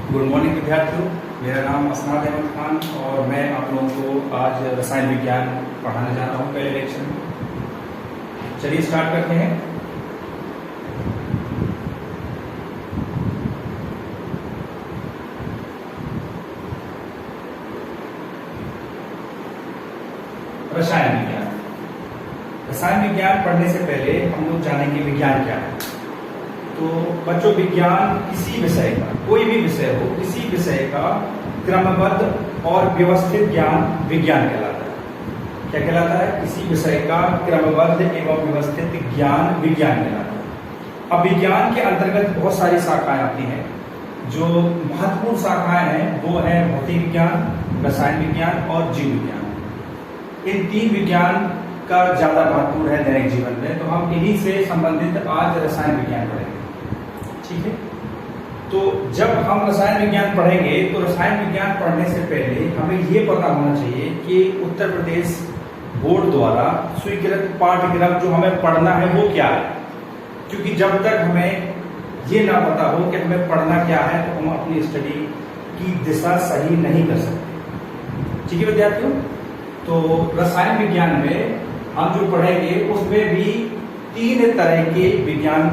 Good morning विद्यार्थियों, मेरा नाम असनाद अहमद खान और मैं आप लोगों को आज रसायन विज्ञान पढ़ाने जा रहा हूँ पहले लेक्चर में। चलिए स्टार्ट करते हैं। रसायन विज्ञान। रसायन विज्ञान पढ़ने से पहले हम लोग जानेंगे विज्ञान क्या है। तो बच्चों, विज्ञान किसी विषय का, कोई भी विषय हो, किसी विषय का क्रमबद्ध और व्यवस्थित ज्ञान विज्ञान कहलाता है। क्या कहलाता है? किसी विषय का क्रमबद्ध एवं व्यवस्थित ज्ञान विज्ञान कहलाता है। अब विज्ञान के अंतर्गत बहुत सारी शाखाएं आती हैं। जो महत्वपूर्ण शाखाएं हैं वो है भौतिक विज्ञान, रसायन विज्ञान और जीव विज्ञान। इन तीन विज्ञान का ज्यादा महत्वपूर्ण है दैनिक जीवन में, तो हम इन्हीं से संबंधित आज रसायन विज्ञान पढ़ेंगे। ठीक है, तो जब हम रसायन विज्ञान पढ़ेंगे तो रसायन विज्ञान पढ़ने से पहले हमें ये पता होना चाहिए कि उत्तर प्रदेश बोर्ड द्वारा स्वीकृत पाठ्यक्रम जो हमें पढ़ना है वो क्या है। क्योंकि जब तक हमें ये ना पता हो कि हमें पढ़ना क्या है तो हम अपनी स्टडी की दिशा सही नहीं कर सकते। ठीक है विद्यार्थियों, तो रसायन विज्ञान में हम जो पढ़ेंगे उसमें भी तीन तरह के विज्ञान,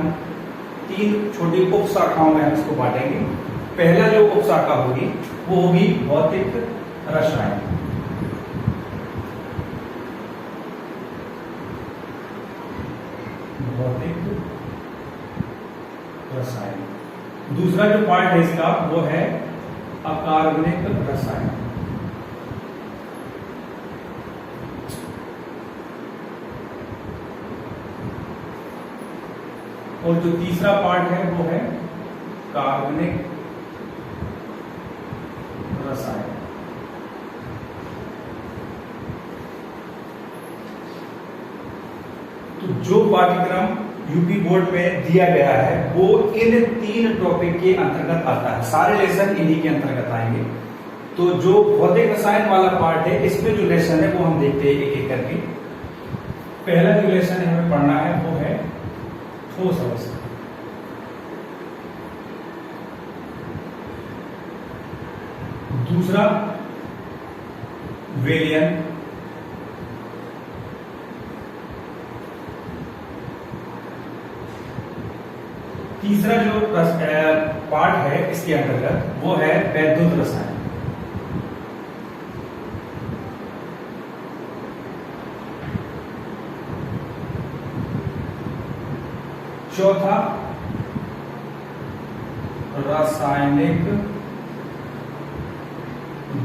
तीन छोटी उप शाखाओं में हम इसको बांटेंगे। पहला जो उप शाखा होगी वो होगी भौतिक रसायन। भौतिक रसायन। दूसरा जो पार्ट है इसका वो है अकार्बनिक रसायन। और जो तीसरा पार्ट है वो है कार्बनिक रसायन। तो जो पाठ्यक्रम यूपी बोर्ड में दिया गया है वो इन तीन टॉपिक के अंतर्गत आता है। सारे लेसन इन्हीं के अंतर्गत आएंगे। तो जो भौतिक रसायन वाला पार्ट है इसमें जो लेसन है वो हम देखते हैं एक एक करके। पहला जो लेसन हमें पढ़ना है वो है ठोस अवस्था। दूसरा विलयन। तीसरा जो पार्ट है इसके अंतर्गत वो है वैद्युत रसायन। चौथा रासायनिक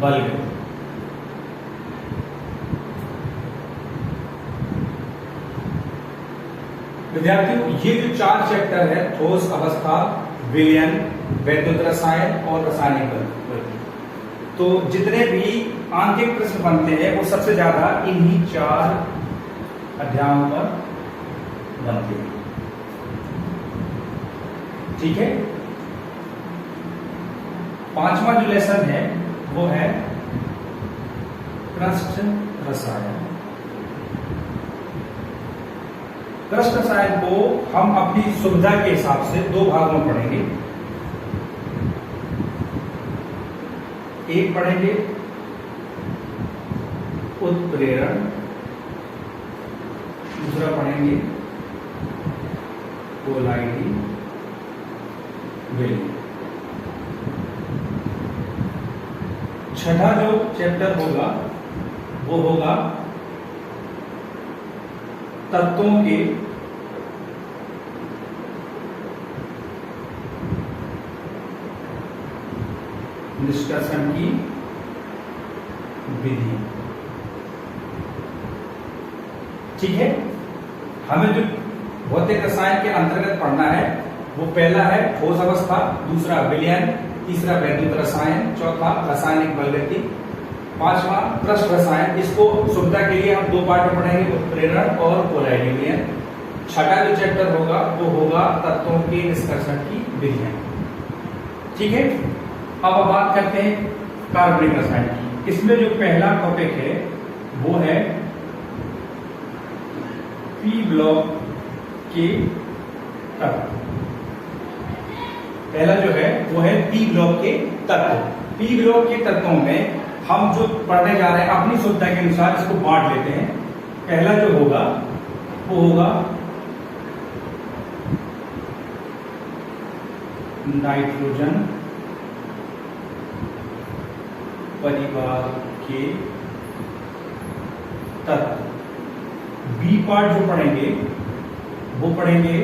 बलगति। विद्यार्थियों, ये जो चार चैप्टर है, ठोस अवस्था, विलयन, वैद्युत रसायन और रासायनिक बलगति, तो जितने भी आंतरिक प्रश्न बनते हैं वो सबसे ज्यादा इन्हीं चार अध्यायों पर बनते हैं। ठीक है, पांचवा जो लेसन है वो है पृष्ठ रसायन। पृष्ठ रसायन को हम अपनी सुविधा के हिसाब से दो भागों में पढ़ेंगे। एक पढ़ेंगे उत्प्रेरण, दूसरा पढ़ेंगे कोलाइडी वेलिंग। छठा जो चैप्टर होगा वो होगा तत्वों के निष्कर्षण की विधि। ठीक है, हमें जो भौतिक रसायन के अंतर्गत पढ़ना है वो पहला है ठोस अवस्था, दूसरा विलयन, तीसरा वैद्युत रसायन, चौथा रासायनिक बलगति, पांचवा पृष्ठ रसायन। इसको सुविधा के लिए हम दो पार्ट में पढ़ेंगे, उत्प्रेरण और कोलाइडी विलयन। छठा जो चैप्टर होगा वो होगा तत्वों के निष्कर्षण की विधियां। ठीक है, अब बात करते हैं कार्बनिक रसायन की। इसमें जो पहला टॉपिक है वो है पी ब्लॉक के तत्व। पहला जो है वो है पी ब्लॉक के तत्व। पी ब्लॉक के तत्वों में हम जो पढ़ने जा रहे हैं अपनी सुविधा के अनुसार इसको बांट लेते हैं। पहला जो होगा वो होगा नाइट्रोजन परिवार के तत्व। बी पार्ट जो पढ़ेंगे वो पढ़ेंगे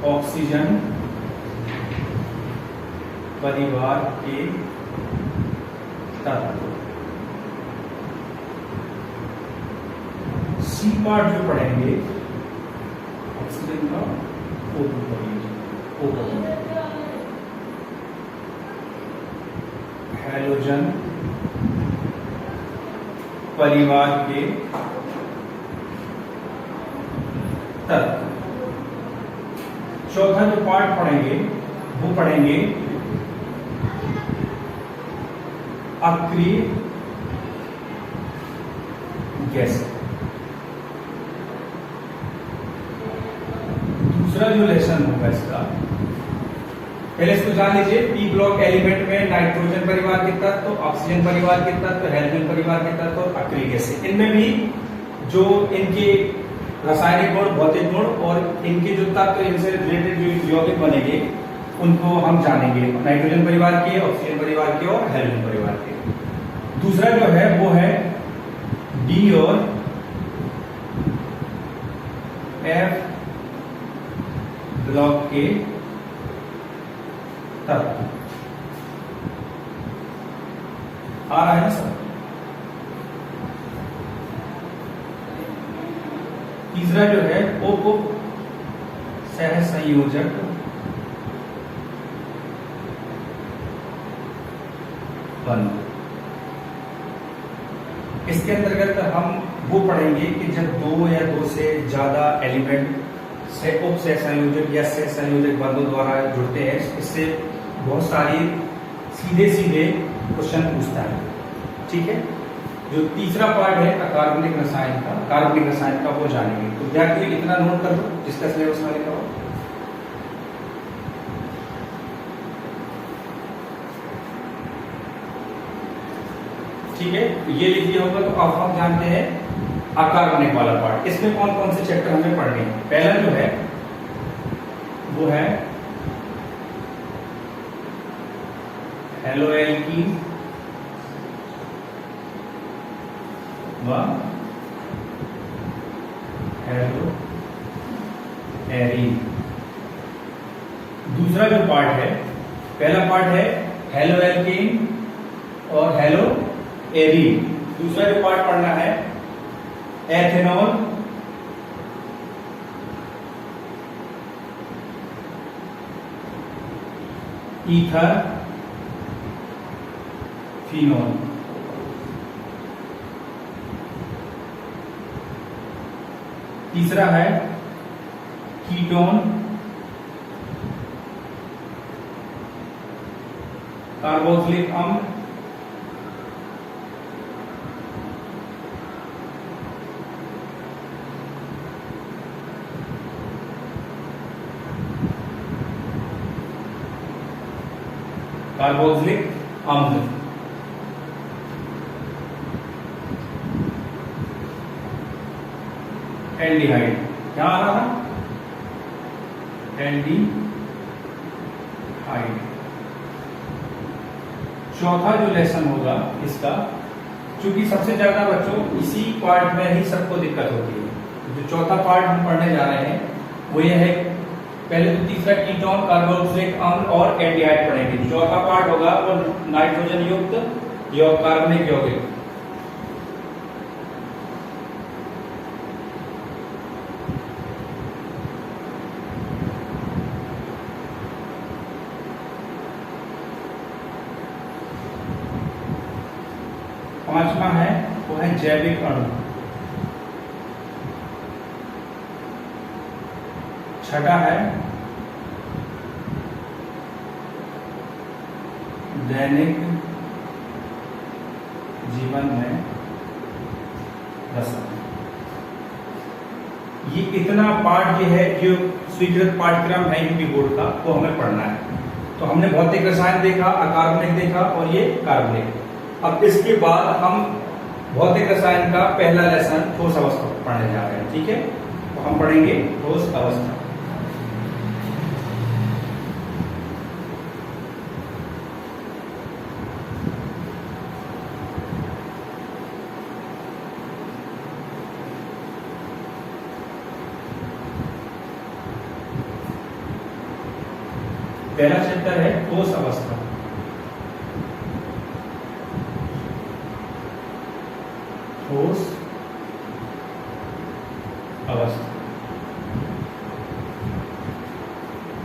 ऑक्सीजन परिवार के तत्व। सी पार्ट जो पढ़ेंगे ऑक्सीजन का O2 पढ़ेंगे, हैलोजन परिवार के तत्व। चौथा जो पार्ट पढ़ेंगे वो पढ़ेंगे अक्रिय गैस। दूसरा जो लेसन होगा इसका, पहले इसको जान लीजिए। पी ब्लॉक एलिमेंट में नाइट्रोजन परिवार के तत्व, ऑक्सीजन परिवार के तत्व, हैलोजन परिवार के तत्व और अक्रिय गैस। इनमें भी जो इनके रासायनिक गुण, भौतिक गुण और इनके जो तत्व इनसे रिलेटेड जो यौगिक बनेंगे उनको हम जानेंगे, नाइट्रोजन परिवार के, ऑक्सीजन परिवार के और हैलोजन परिवार के। दूसरा जो है वो है डी और एफ ब्लॉक के तत्व। आ रहा है ना सर? तीसरा जो है वो सह संयोजक बंध। इसके अंतर्गत हम वो पढ़ेंगे कि जब दो या दो से ज्यादा एलिमेंट से उप सह संयोजक या सह संयोजक बंधों द्वारा जुड़ते हैं, इससे बहुत सारी सीधे सीधे क्वेश्चन पूछता है। ठीक है, जो तीसरा पार्ट है अकार्बनिक रसायन का, कार्बनिक रसायन का वो जानेंगे। तो विद्यार्थियों इतना नोट कर लो जिसका सिलेबस में लिखा हो। ठीक है, तो ये लिख दिया होगा। तो अब हम जानते हैं अकार्बनिक वाला पार्ट। इसमें कौन कौन से चैप्टर हमें पढ़ने हैं। पहला जो है वो है हेलोएल्कीन व हेलोएरीन। दूसरा जो पार्ट है, पहला पार्ट है हेलोएल्कीन और हेलोएरीन। दूसरा जो पार्ट पढ़ना है एथेनॉल ईथर फिनॉल। तीसरा है कीटोन कार्बोक्सिलिक अम्ल कार्बोक्सिलिक अम्ल। एल्डिहाइड क्या आ रहा था? एल्डिहाइड। चौथा जो लेसन होगा इसका, क्योंकि सबसे ज्यादा बच्चों इसी पार्ट में ही सबको दिक्कत होती है। जो चौथा पार्ट हम पढ़ने जा रहे हैं वो ये है, पहले तो तीसरा कीटोन कार्बोक्सिलिक अम्ल और एल्डिहाइड पढ़ेंगे। चौथा पार्ट होगा वो नाइट्रोजन युक्त कार्बनिक यौगिक। पांचवा है वो है जैविक अणु। छठा है दैनिक जीवन में रसायन। ये इतना पार्ट जो है, जो स्वीकृत पाठ्यक्रम है यूपी बोर्ड का, वो हमें पढ़ना है। तो हमने भौतिक रसायन देखा, अकार्बनिक देखा और ये कार्बनिक। अब इसके बाद हम भौतिक रसायन का पहला लेसन ठोस अवस्था पढ़ने जा रहे हैं। ठीक है, तो हम पढ़ेंगे ठोस अवस्था। पहला चैप्टर है ठोस अवस्था। ठोस अवस्था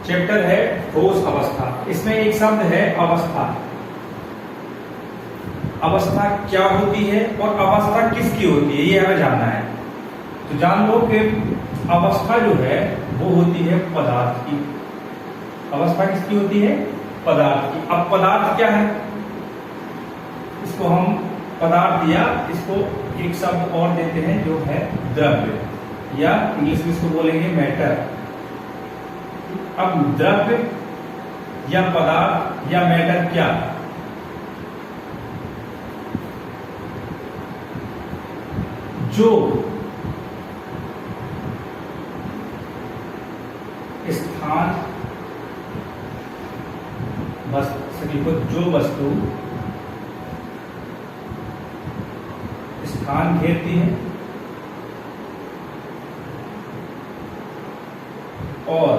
चैप्टर है ठोस अवस्था। इसमें एक शब्द है अवस्था। अवस्था क्या होती है और अवस्था किसकी होती है, ये हमें जानना है। तो जान लो कि अवस्था जो है वो होती है पदार्थ की। अवस्था किसकी होती है? पदार्थ की। अब पदार्थ क्या है, इसको हम पदार्थ या इसको एक शब्द और देते हैं जो है द्रव्य, या इंग्लिश में इसको बोलेंगे मैटर। अब द्रव्य या पदार्थ या मैटर क्या? जो स्थान जो वस्तु स्थान घेरती है और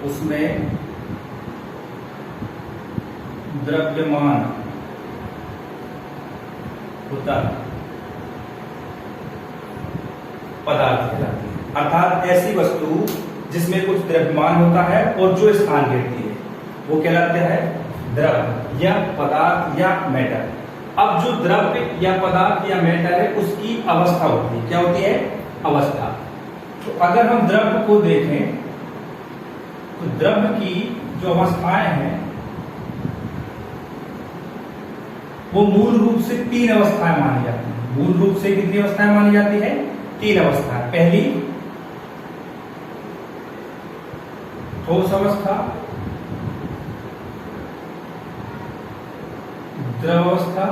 उसमें द्रव्यमान होता पदार्थ कहलाती है। अर्थात ऐसी वस्तु जिसमें कुछ द्रव्यमान होता है और जो स्थान घेरती है वो कहलाता है द्रव्य या पदार्थ या मैटर। अब जो द्रव्य या पदार्थ या मैटर है उसकी अवस्था होती है। क्या होती है? अवस्था। तो अगर हम द्रव्य को देखें तो द्रव्य की जो अवस्थाएं हैं वो मूल रूप से 3 अवस्थाएं मानी जाती हैं। मूल रूप से कितनी अवस्थाएं मानी जाती है? 3 अवस्थाएं। पहली ठोस अवस्था, द्रव अवस्था,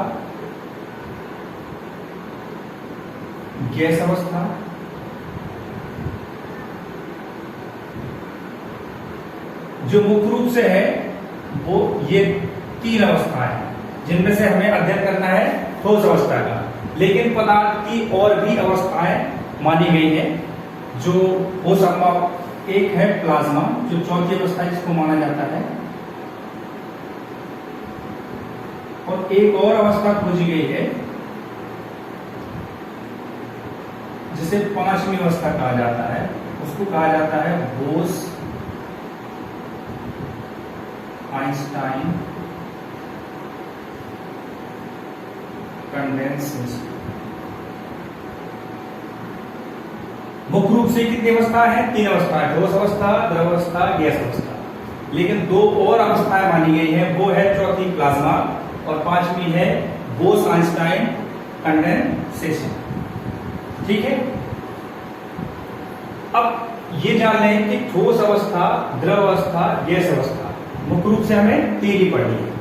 गैस अवस्था, जो मुख्य रूप से है वो ये 3 अवस्थाएं हैं जिनमें से हमें अध्ययन करना है ठोस अवस्था का। लेकिन पदार्थ की और भी अवस्थाएं मानी गई हैं जो हो संभव। एक है प्लाज्मा, जो चौथी अवस्था जिसको माना जाता है, और एक और अवस्था खोजी गई है जिसे 5वीं अवस्था कहा जाता है। उसको कहा जाता है बोस आइंस्टाइन कंडेंसेशन। मुख्य रूप से कितनी अवस्था है? 3 अवस्था है, ठोस अवस्था, द्रव अवस्था, गैस अवस्था। लेकिन 2 और अवस्थाएं मानी गई हैं, वो है चौथी प्लाज्मा और 5वीं है बोस आइंस्टाइन कंडेंसेशन। ठीक है, अब ये जान लें कि ठोस अवस्था, द्रव अवस्था, गैस अवस्था मुख्य रूप से हमें 3 ही पढ़नी है।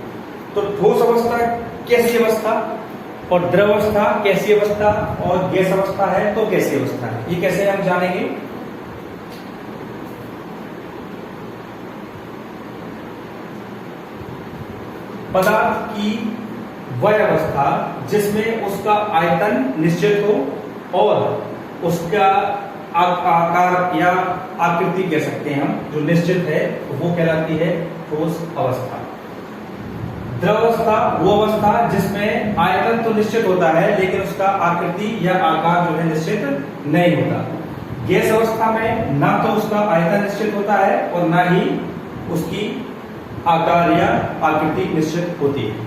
तो ठोस अवस्था कैसी अवस्था, और द्रव अवस्था कैसी अवस्था, और गैस अवस्था है तो कैसी अवस्था है, ये कैसे हम जानेंगे? पदार्थ की वह अवस्था जिसमें उसका आयतन निश्चित हो और उसका आकार या आकृति कह सकते हैं हम, जो निश्चित है वो कहलाती है ठोस अवस्था। द्रव अवस्था वो अवस्था जिसमें आयतन तो निश्चित होता है लेकिन उसका आकृति या आकार जो है निश्चित नहीं होता। गैस अवस्था में ना तो उसका आयतन निश्चित होता है और ना ही उसकी आकार या आकृति निश्चित होती है।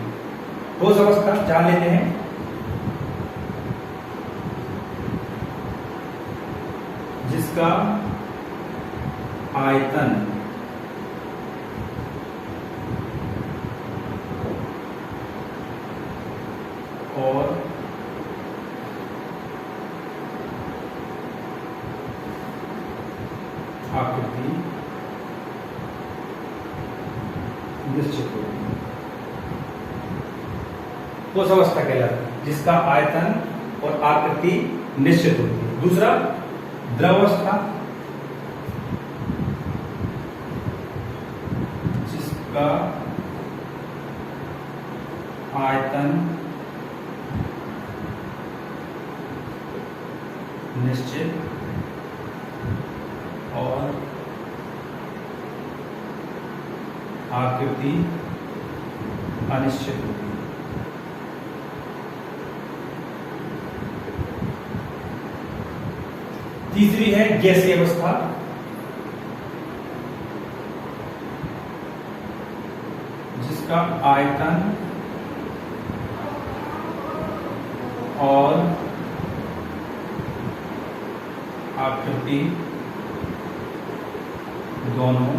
ठोस अवस्था जान लेते हैं। जिसका आयतन और आकृति निश्चित होती है। ठोस अवस्था कहलाती है जिसका आयतन और आकृति निश्चित होती है। दूसरा द्रवावस्था, जिसका आयतन निश्चित और आकृति अनिश्चित होती है। तीसरी है गैसीय अवस्था, जिसका आयतन और आकृति दोनों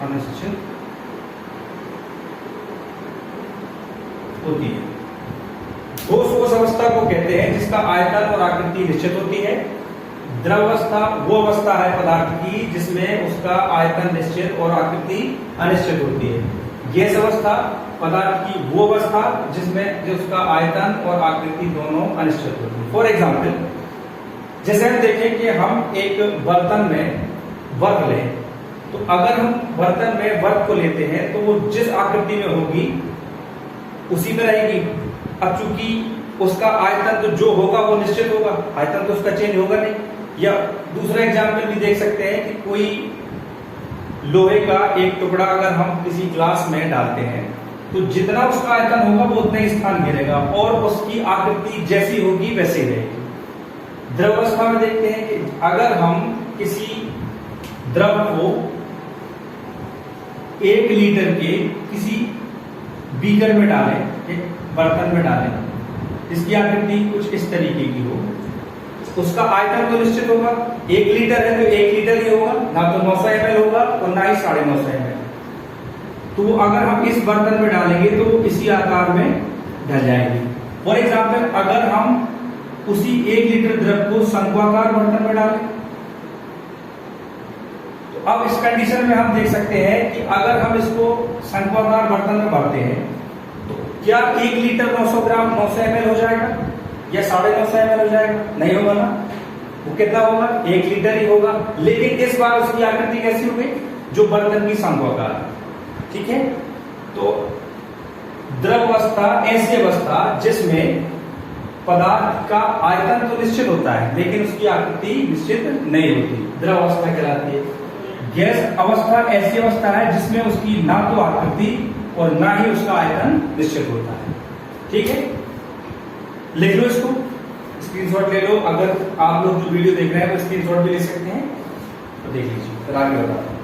अनिश्चित होती है। ठोस अवस्था को कहते हैं जिसका आयतन और आकृति निश्चित होती है। द्रव अवस्था वो अवस्था है पदार्थ की जिसमें उसका आयतन निश्चित और आकृति अनिश्चित होती है। गैस अवस्था पदार्थ की वो अवस्था जिसमें उसका आयतन और आकृति दोनों अनिश्चित होती है। फॉर एग्जाम्पल, जैसे हम देखें कि हम एक बर्तन में वर्क लें, तो अगर हम बर्तन में वर्क को लेते हैं तो वो जिस आकृति में होगी उसी में रहेगी। अब चूंकि उसका आयतन तो जो होगा वो निश्चित होगा, आयतन तो उसका चेंज होगा नहीं। या दूसरा एग्जाम्पल भी देख सकते हैं कि कोई लोहे का एक टुकड़ा अगर हम किसी ग्लास में डालते हैं तो जितना उसका आयतन होगा वो उतना ही स्थान घेरेगा और उसकी आकृति जैसी होगी वैसी रहेगी। द्रव अवस्था में देखते हैं कि अगर हम किसी द्रव को 1 लीटर के किसी बीकर में डालें, एक बर्तन में डालें, जिसकी आकृति कुछ इस तरीके की हो, उसका आयतन तो निश्चित होगा। 1 लीटर है तो 1 लीटर ही होगा, ना तो 900 ml होगा और ना ही 950 ml। तो अगर हम इस बर्तन में डालेंगे तो इसी आकार में ढल जाएगी। फॉर एग्जाम्पल, अगर हम उसी 1 लीटर द्रव को शंक्वाकार बर्तन में डालें, तो अब इस कंडीशन में हम देख सकते हैं कि अगर हम इसको शंक्वाकार बर्तन में भरते हैं तो क्या 1 लीटर 900 ग्राम 900 ml हो जाएगा या 950 ml हो जाएगा? नहीं होगा ना। वो कितना होगा? 1 लीटर ही होगा। लेकिन इस बार उसकी आकृति कैसी हो गई? जो बर्तन की शंक्वाकार। ठीक है, तो द्रव अवस्था ऐसी अवस्था जिसमें पदार्थ का आयतन तो निश्चित होता है लेकिन उसकी आकृति निश्चित नहीं होती, द्रव अवस्था कहलाती है। गैस अवस्था ऐसी अवस्था है जिसमें उसकी ना तो आकृति और ना ही उसका आयतन निश्चित होता है। ठीक है, लिख लो इसको, स्क्रीनशॉट ले लो। अगर आप लोग जो वीडियो देख रहे हैं वो स्क्रीनशॉट भी ले सकते हैं, तो देख लीजिए, फिर आगे बताता हूं।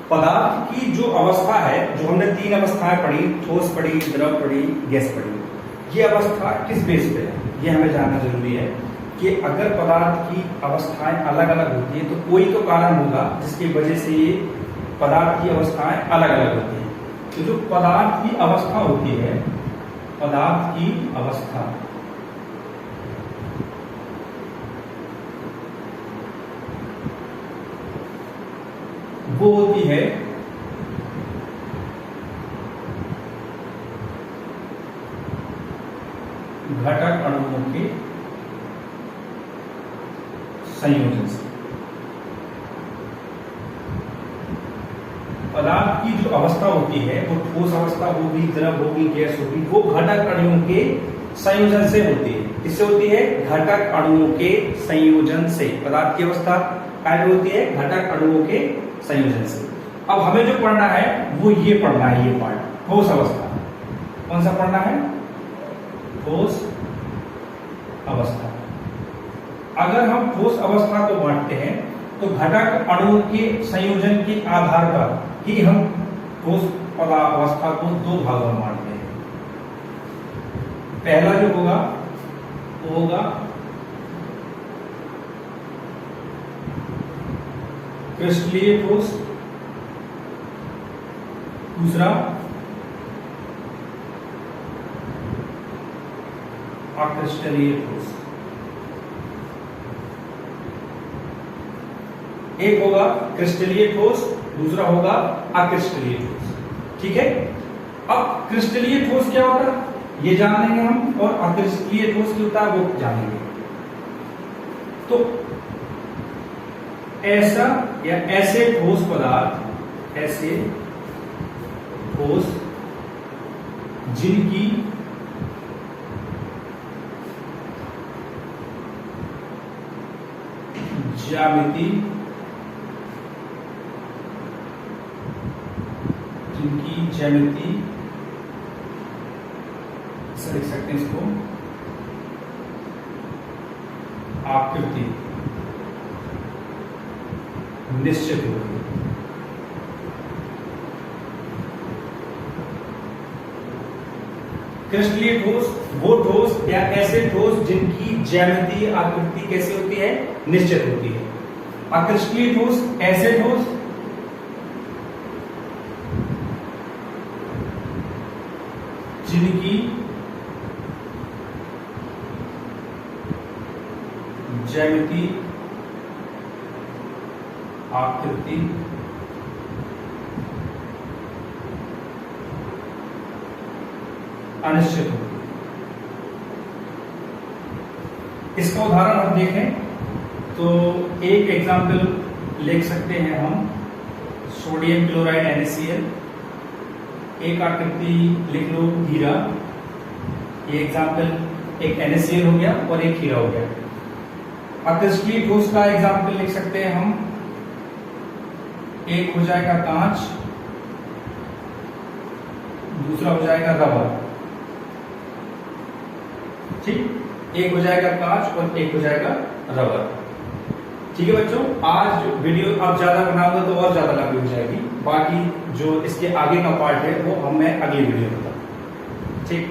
पदार्थ की जो अवस्था है, जो हमने 3 अवस्थाएं पढ़ी, ठोस पढ़ी, द्रव पढ़ी, गैस पढ़ी, ये अवस्था किस बेस पे है ये हमें जानना जरूरी है कि अगर पदार्थ की अवस्थाएं अलग अलग होती है तो कोई तो कारण होगा जिसकी वजह से ये पदार्थ की अवस्थाएं अलग अलग होती है। तो जो पदार्थ की अवस्था होती है, पदार्थ की अवस्था वो होती है घटक अणुओं के संयोजन से। पदार्थ की जो अवस्था होती है वो ठोस अवस्था होगी, द्रव होगी, गैस होगी, वो घटक अणुओं के संयोजन से होती है। किससे होती है? घटक अणुओं के संयोजन से। पदार्थ की अवस्था क्या होती है? घटक अणुओं के संयोजन से। अब हमें जो पढ़ना है वो ये पढ़ना है, ये पार्ट ठोस अवस्था। कौन सा पढ़ना है? ठोस अवस्था। अगर हम ठोस अवस्था को बांटते हैं तो घटक अणुओं के संयोजन के आधार पर ही हम ठोस अवस्था को दो भागों में बांटते हैं। पहला जो होगा वो होगा क्रिस्टलीय ठोस, दूसरा अक्रिस्टलीय ठोस। एक होगा क्रिस्टलीय ठोस, दूसरा होगा अक्रिस्टलीय ठोस। ठीक है, अब क्रिस्टलीय ठोस क्या होता है ये जानेंगे हम, और अक्रिस्टलीय ठोस क्या होता है वो जानेंगे। तो ऐसा या ऐसे ठोस पदार्थ, ऐसे ठोस जिनकी ज्यामिति ऐसा लिख सकते हैं इसको, आकृति निश्चित होगी। क्रिस्टलीय ठोस वो ठोस या ऐसे ठोस जिनकी ज्यामितीय आकृति कैसे होती है? निश्चित होती है। अक्रिस्टलीय ठोस ऐसे ठोस जिनकी ज्यामिति आकृति अनिश्चित होती है। इसका उदाहरण हम देखें तो एक एग्जाम्पल लिख सकते हैं हम, सोडियम क्लोराइड NaCl। एक आकृति लिख लो हीरा। ये एग्जाम्पल एक NaCl हो गया और एक हीरा हो गया। अक्रिस्टलीय ठोस का एग्जाम्पल लिख सकते हैं हम, एक हो जाएगा कांच, दूसरा हो जाएगा रबर। ठीक, एक हो जाएगा कांच और एक हो जाएगा रबर। ठीक है बच्चों, आज वीडियो अब ज्यादा बनाऊंगा तो और ज्यादा लंबी हो जाएगी। बाकी जो इसके आगे का पार्ट है वो हम मैं अगली वीडियो में बताऊंगा। ठीक।